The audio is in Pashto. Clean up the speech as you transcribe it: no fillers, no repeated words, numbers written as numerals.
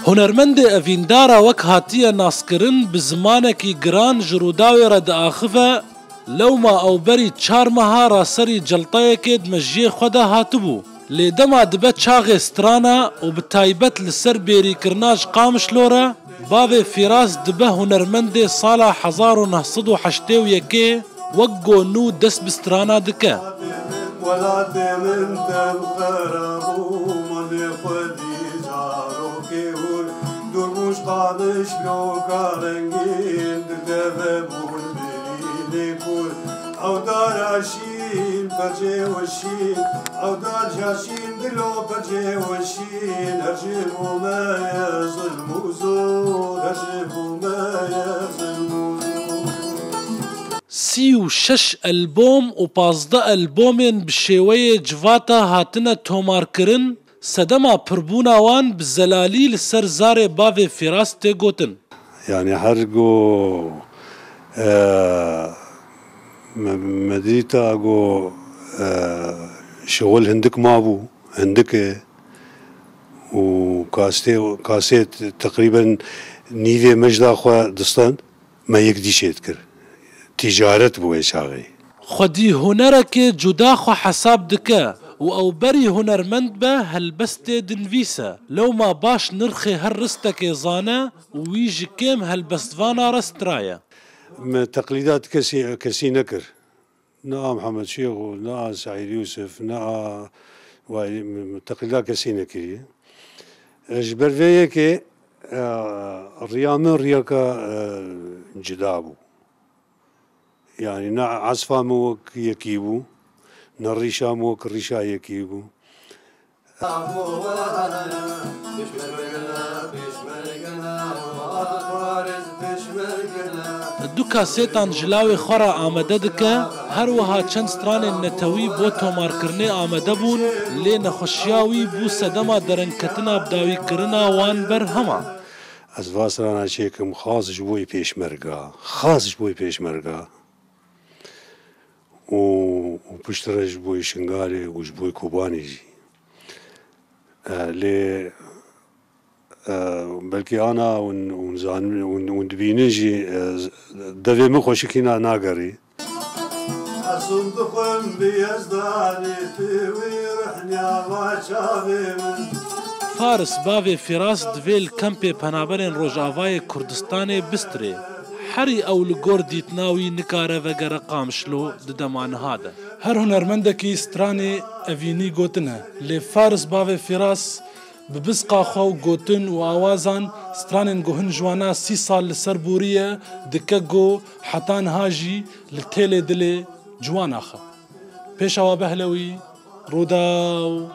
هنرمند افیندارا وک هاتیه ناسکرن بزمانکی گران جروداوی رد آخفه لوما او بری 4 مها راسری جلطه که دمجی خدا هاتبو لیدما دبه چاغ استرانا و بتایبت لسر بیری کرناج قامش لورا باوی فراس دبه هنرمند سالا 1981 وقو نو دس بسترانا دکه durmuş kalmış lokarengin deve bulbili kul avdar aşin perce veşin avdar yaşin dilo perce veşin erjibu ma yazil muzur erjibu ma yazil muzur 36 البوم و 15 البومین بشێوەیە جڤاتە هاتنە تۆمارکردن سەدەما پڕبووناوان بزەلالی لەسەر زارێ باوێ فێراس تێگوتن. يعني هرجو مديتا اجو شغل هندك مابو هندك وكاسيت تقريبا نيفي مجدا خوا دستان ما يقدي شيتكر تجارت بو شاغي خودی هنرك جدا خو حساب دكا و او بري هنرمند به هلبست دنفيسا لو ما باش نرخي هالرستك زانا ويجي كيم هالبستفانا رسترايا تقليدات كسي نكر نا محمد شيخ نا سعيد يوسف نا تقليدات كسي نكري جبر فيك الريامن رياكا جدابو يعني نا عصفا موك يكيبو نا الريشا موك الريشا يكيبو دو کاسێتان جلاوی خۆرا ئامادە دکە هەروەها چەند سترانên نەتەوی بۆ تۆمارکردنê ئامادە بوون لێ نەخۆشیاوی بوو سەدەما دەرەنکەتنا بداویکردنا وان بەرهەما ئەس ڤاسرانە چێکم خازش بۆی پێشمەرگا خازش بۆی پێشمەرگا و پشترەش بۆی شنگارێ وش بۆی کوبانێژی لێ بلكي انا وندبينجي دبي من خوشكي ناقري اصندقم بيزداني ويرحني فارس باوي فراس دويل كامبي پنابرين روجاواي كردستاني بستري حري او لگور ديتناوي نكاره وگره قامشلو ددمان هذا هر هنرمندكي ستراني افيني گوتنه لي فارس باوي فراس ببزقا خو گوتن و آوازان سترانن گوهن جوانا 30 سال لسر بوريه دکه گو حتان هاجي لتيل دلي جوانا خا پیشوا بهلوي رودا و